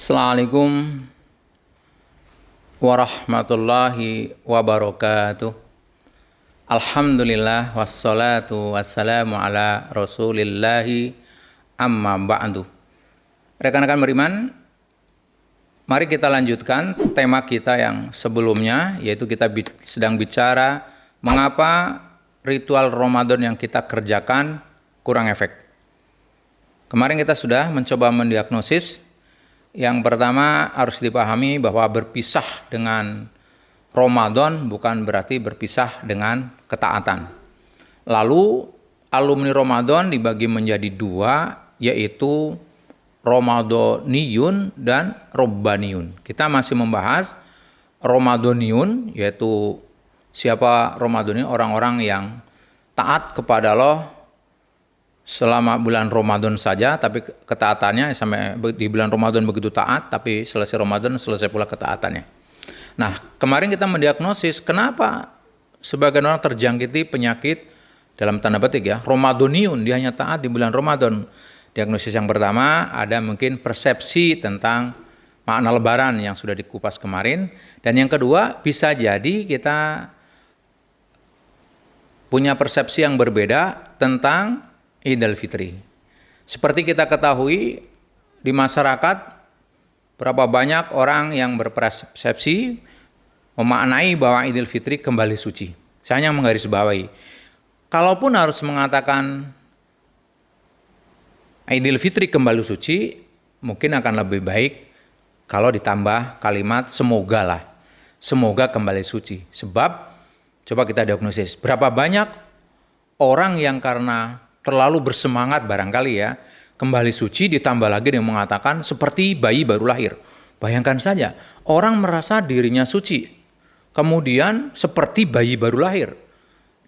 Assalamualaikum warahmatullahi wabarakatuh. Alhamdulillah wassalatu wassalamu ala rasulillahi amma ba'du. Rekan-rekan beriman, mari kita lanjutkan tema kita yang sebelumnya, yaitu kita sedang bicara mengapa ritual Ramadan yang kita kerjakan kurang efek. Kemarin kita sudah mencoba mendiagnosis. Yang pertama harus dipahami bahwa berpisah dengan Ramadan bukan berarti berpisah dengan ketaatan. Lalu alumni Ramadan dibagi menjadi dua, yaitu Ramadaniyun dan Robbaniyun. Kita masih membahas Ramadaniyun, yaitu siapa Ramadaniyun, orang-orang yang taat kepada Allah selama bulan Ramadan saja, tapi ketaatannya sampai di bulan Ramadan begitu taat, tapi selesai Ramadan selesai pula ketaatannya. Nah, kemarin kita mendiagnosis kenapa sebagian orang terjangkiti penyakit dalam tanda petik ya, Ramadaniyun, dia hanya taat di bulan Ramadan. Diagnosis yang pertama, ada mungkin persepsi tentang makna lebaran yang sudah dikupas kemarin. Dan yang kedua, bisa jadi kita punya persepsi yang berbeda tentang Idul Fitri. Seperti kita ketahui di masyarakat, berapa banyak orang yang berpersepsi memaknai bahwa Idul Fitri kembali suci. Saya hanya menggarisbawahi, kalaupun harus mengatakan Idul Fitri kembali suci, mungkin akan lebih baik kalau ditambah kalimat semoga kembali suci. Sebab coba kita diagnosis, berapa banyak orang yang karena terlalu bersemangat barangkali ya, kembali suci ditambah lagi dengan mengatakan seperti bayi baru lahir. Bayangkan saja, orang merasa dirinya suci, kemudian seperti bayi baru lahir.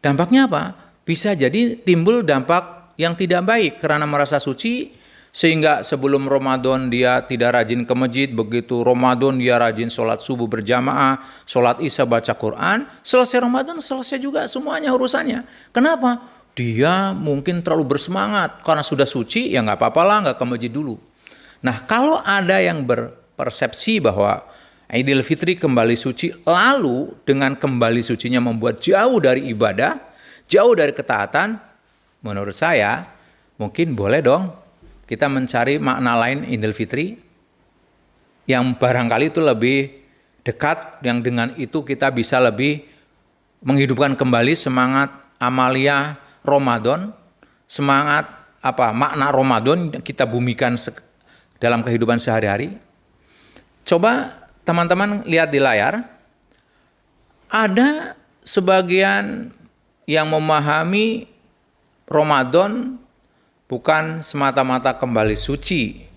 Dampaknya apa? Bisa jadi timbul dampak yang tidak baik karena merasa suci, sehingga sebelum Ramadan dia tidak rajin ke masjid, begitu Ramadan dia rajin sholat subuh berjamaah, sholat isya baca Quran, selesai Ramadan selesai juga semuanya urusannya. Kenapa? Dia mungkin terlalu bersemangat karena sudah suci, ya nggak apa-apa lah, nggak ke masjid dulu. Nah, kalau ada yang berpersepsi bahwa Idul Fitri kembali suci, lalu dengan kembali sucinya membuat jauh dari ibadah, jauh dari ketaatan, menurut saya mungkin boleh dong kita mencari makna lain Idul Fitri yang barangkali itu lebih dekat, yang dengan itu kita bisa lebih menghidupkan kembali semangat amalia Ramadan, semangat makna Ramadan kita bumikan dalam kehidupan sehari-hari. Coba teman-teman lihat di layar, ada sebagian yang memahami Ramadan bukan semata-mata kembali suci,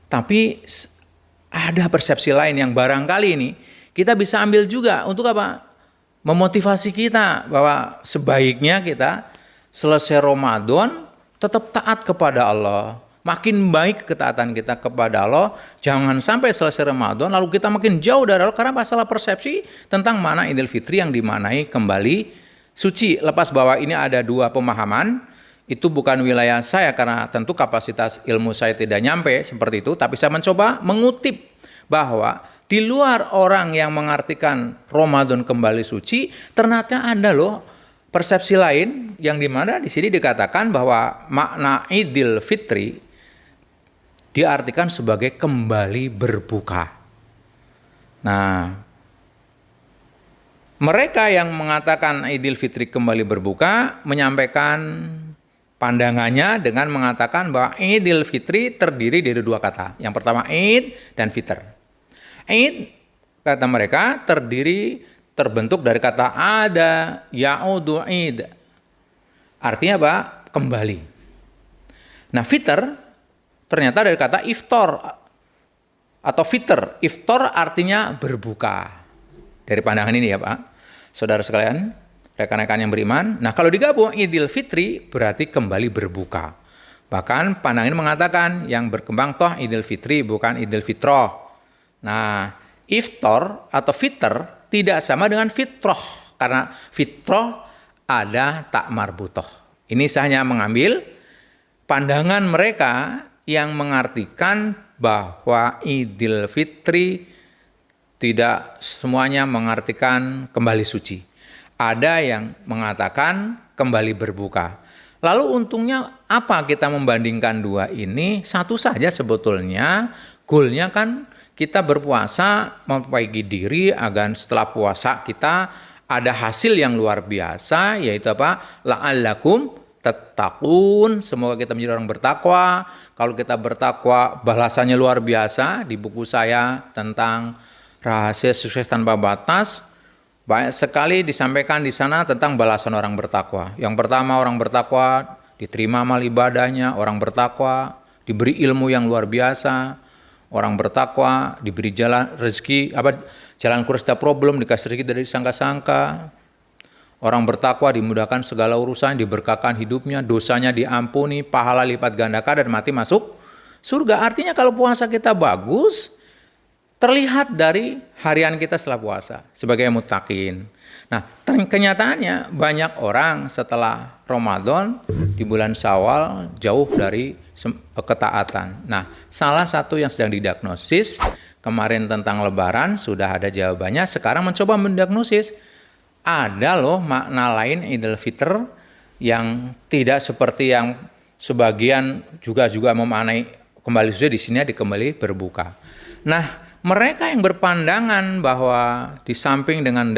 tapi ada persepsi lain yang barangkali ini kita bisa ambil juga untuk apa? Memotivasi kita bahwa sebaiknya kita selesai Ramadan tetap taat kepada Allah. Makin baik ketaatan kita kepada Allah. Jangan sampai selesai Ramadan lalu kita makin jauh dari Allah karena masalah persepsi tentang mana Idul Fitri yang dimaknai kembali suci. Lepas bahwa ini ada dua pemahaman, itu bukan wilayah saya karena tentu kapasitas ilmu saya tidak nyampe seperti itu. Tapi saya mencoba mengutip bahwa di luar orang yang mengartikan Ramadan kembali suci, ternyata ada loh persepsi lain yang dimana di sini dikatakan bahwa makna Idul Fitri diartikan sebagai kembali berbuka. Nah, mereka yang mengatakan Idul Fitri kembali berbuka menyampaikan pandangannya dengan mengatakan bahwa Idul Fitri terdiri dari dua kata. Yang pertama Id dan Fitr. Id, kata mereka, terbentuk dari kata ada, ya'udu id. Artinya apa? Kembali. Nah, Fitr ternyata dari kata iftar atau fitr. Iftar artinya berbuka. Dari pandangan ini ya Pak, saudara sekalian, rekan-rekan yang beriman. Nah, kalau digabung Idul Fitri berarti kembali berbuka. Bahkan pandangan ini mengatakan yang berkembang toh Idul Fitri bukan Idul Fitroh. Nah, iftar atau fitr tidak sama dengan fitroh, karena fitroh ada tak marbutoh. Ini saya hanya mengambil pandangan mereka yang mengartikan bahwa Idul Fitri tidak semuanya mengartikan kembali suci. Ada yang mengatakan kembali berbuka. Lalu untungnya apa kita membandingkan dua ini? Satu saja sebetulnya, goalnya kan kita berpuasa memperbaiki diri agar setelah puasa kita ada hasil yang luar biasa, yaitu apa? La'allakum tattaqun, semoga kita menjadi orang bertakwa. Kalau kita bertakwa, balasannya luar biasa. Di buku saya tentang Rahasia Sukses Tanpa Batas, banyak sekali disampaikan di sana tentang balasan orang bertakwa. Yang pertama, orang bertakwa diterima amal ibadahnya, orang bertakwa diberi ilmu yang luar biasa, orang bertakwa diberi jalan rezeki, jalan keluar setiap problem, dikasih rezeki dari sangka-sangka. Orang bertakwa dimudahkan segala urusan, diberkahkan hidupnya, dosanya diampuni, pahala lipat gandakan, dan mati masuk surga. Artinya kalau puasa kita bagus, terlihat dari harian kita setelah puasa sebagai muttaqin. Nah, kenyataannya banyak orang setelah Ramadan di bulan Syawal jauh dari ketaatan. Nah, salah satu yang sedang didiagnosis kemarin tentang Lebaran sudah ada jawabannya. Sekarang mencoba mendiagnosis ada loh makna lain Idul Fitr yang tidak seperti yang sebagian juga memaknai kembali suci, di sini kembali berbuka. Nah, mereka yang berpandangan bahwa di samping dengan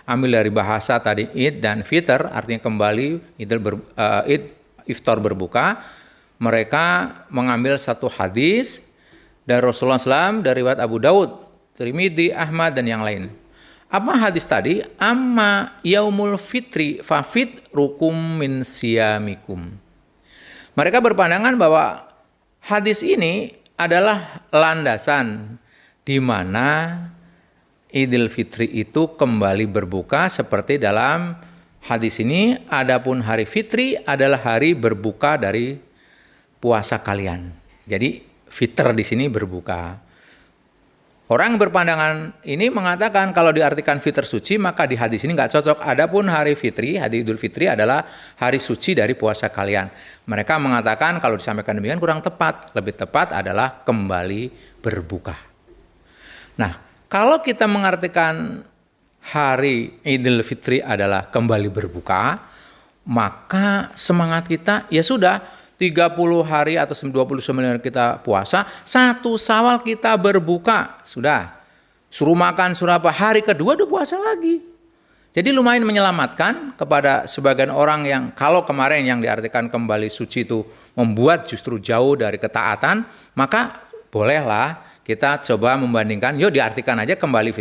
ambil dari bahasa tadi Id dan Fitr, artinya kembali Id iftar berbuka, mereka mengambil satu hadis dari Rasulullah SAW dari riwayat Abu Daud, Tirmidzi, Ahmad, dan yang lain. Apa hadis tadi? Amma yaumul fitri fafit rukum min siyamikum. Mereka berpandangan bahwa hadis ini adalah landasan di mana Idul Fitri itu kembali berbuka seperti dalam hadis ini. Adapun hari Fitri adalah hari berbuka dari puasa kalian. Jadi Fitr di sini berbuka. Orang berpandangan ini mengatakan kalau diartikan Fitr suci maka di hadis ini nggak cocok. Adapun hari Fitri, hari Idul Fitri adalah hari suci dari puasa kalian. Mereka mengatakan kalau disampaikan demikian kurang tepat. Lebih tepat adalah kembali berbuka. Nah, kalau kita mengartikan hari Idul Fitri adalah kembali berbuka, maka semangat kita ya sudah 30 hari atau 29 hari kita puasa, 1 Syawal kita berbuka, sudah. Suruh makan, suruh apa, hari kedua udah puasa lagi. Jadi lumayan menyelamatkan kepada sebagian orang yang kalau kemarin yang diartikan kembali suci itu membuat justru jauh dari ketaatan, maka bolehlah kita coba membandingkan, yuk diartikan aja kembali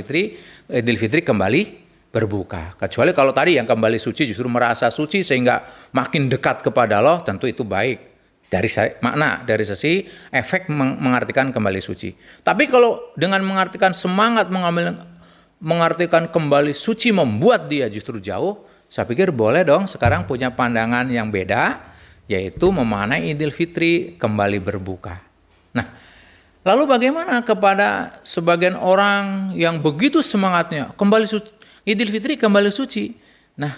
Idul Fitri kembali berbuka. Kecuali kalau tadi yang kembali suci justru merasa suci sehingga makin dekat kepada Allah, tentu itu baik. Dari makna, dari sisi efek mengartikan kembali suci. Tapi kalau dengan mengartikan semangat mengartikan kembali suci membuat dia justru jauh, saya pikir boleh dong sekarang punya pandangan yang beda, yaitu memaknai Idul Fitri kembali berbuka. Nah, lalu bagaimana kepada sebagian orang yang begitu semangatnya kembali suci, Idul Fitri kembali suci? Nah,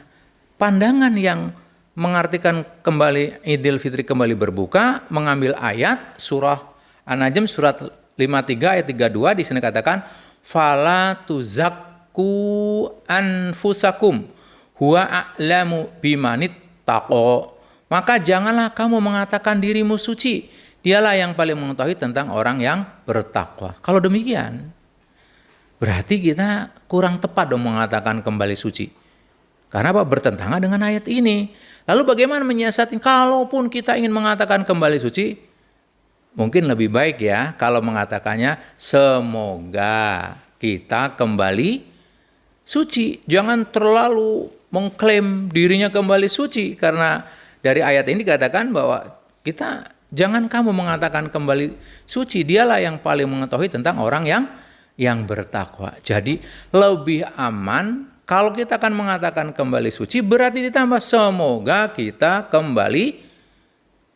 pandangan yang mengartikan kembali Idul Fitri kembali berbuka mengambil ayat surah An-Najm surat 53 ayat 32, di sini katakan fala tuzakku anfusakum huwa a'lamu bimanit taqo. Maka janganlah kamu mengatakan dirimu suci, dialah yang paling mengetahui tentang orang yang bertakwa. Kalau demikian berarti kita kurang tepat dong mengatakan kembali suci. Karena apa? Bertentangan dengan ayat ini. Lalu bagaimana menyiasati? Kalaupun kita ingin mengatakan kembali suci, mungkin lebih baik ya kalau mengatakannya semoga kita kembali suci. Jangan terlalu mengklaim dirinya kembali suci. Karena dari ayat ini dikatakan bahwa kita jangan kamu mengatakan kembali suci. Dialah yang paling mengetahui tentang orang yang bertakwa. Jadi lebih aman kalau kita akan mengatakan kembali suci, berarti ditambah semoga kita kembali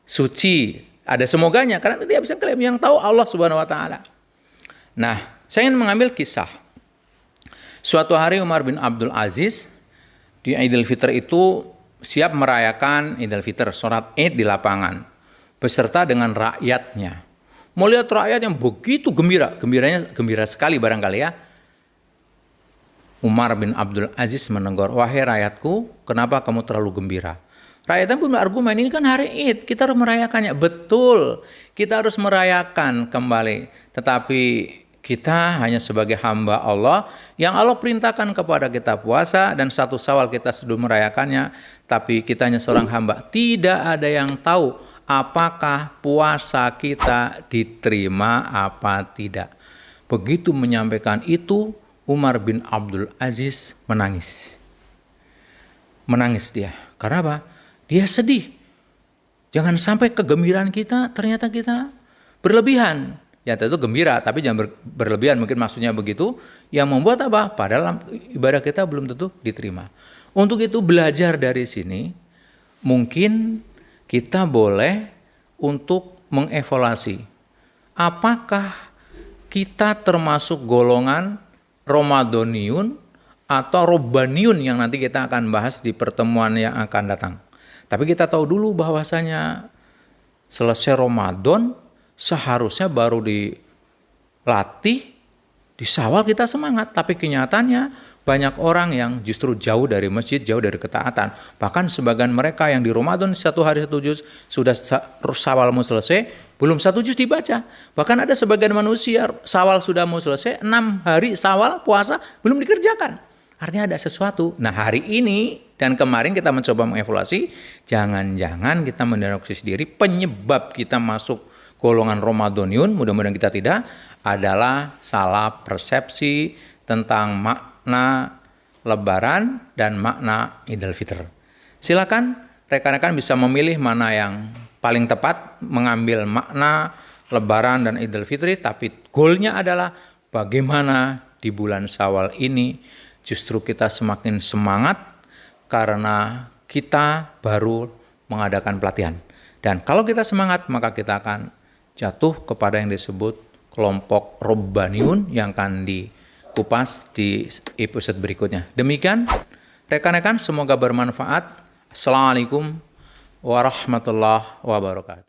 suci. Ada semoganya, karena tidak bisa klaim, yang tahu Allah Subhanahu wa Ta'ala. Nah, saya ingin mengambil kisah. Suatu hari Umar bin Abdul Aziz di Idul Fitr itu siap merayakan Idul Fitr, sholat Id di lapangan, beserta dengan rakyatnya. melihat rakyat yang begitu gembira, gembira sekali barangkali ya. Umar bin Abdul Aziz menegur, wahai rakyatku, kenapa kamu terlalu gembira? Rakyatnya punya argumen, ini kan hari Id, kita harus merayakannya. Betul, kita harus merayakan kembali. Tetapi kita hanya sebagai hamba Allah, yang Allah perintahkan kepada kita puasa, dan 1 Syawal kita sudah merayakannya, tapi kita hanya seorang hamba. Tidak ada yang tahu apakah puasa kita diterima apa tidak. Begitu menyampaikan itu, Umar bin Abdul Aziz menangis. Menangis dia. Karena apa? Dia sedih. Jangan sampai kegembiraan kita ternyata kita berlebihan. Ya tentu gembira, tapi jangan berlebihan, mungkin maksudnya begitu. Yang membuat apa? Padahal ibadah kita belum tentu diterima. Untuk itu belajar dari sini, mungkin kita boleh untuk mengevaluasi. Apakah kita termasuk golongan Ramadhaniun atau Robbaniun yang nanti kita akan bahas di pertemuan yang akan datang. Tapi kita tahu dulu bahwasanya selesai Ramadan seharusnya baru dilatih, di Syawal kita semangat. Tapi kenyataannya banyak orang yang justru jauh dari masjid, jauh dari ketaatan. Bahkan sebagian mereka yang di Ramadan 1 hari 1 juz, sudah Syawal mau selesai, belum 1 juz dibaca. Bahkan ada sebagian manusia Syawal sudah mau selesai, 6 hari Syawal puasa belum dikerjakan. Artinya ada sesuatu. Nah hari ini dan kemarin kita mencoba mengevaluasi, jangan-jangan kita mendiagnosis diri penyebab kita masuk golongan Ramadhaniun, mudah-mudahan kita tidak, adalah salah persepsi tentang makna Lebaran dan makna Idul Fitr. Silakan rekan-rekan bisa memilih mana yang paling tepat mengambil makna Lebaran dan Idul Fitri, tapi goalnya adalah bagaimana di bulan Syawal ini justru kita semakin semangat karena kita baru mengadakan pelatihan. Dan kalau kita semangat, maka kita akan jatuh kepada yang disebut kelompok Robbaniun yang akan dikupas di episode berikutnya. Demikian rekan-rekan, semoga bermanfaat. Assalamualaikum warahmatullahi wabarakatuh.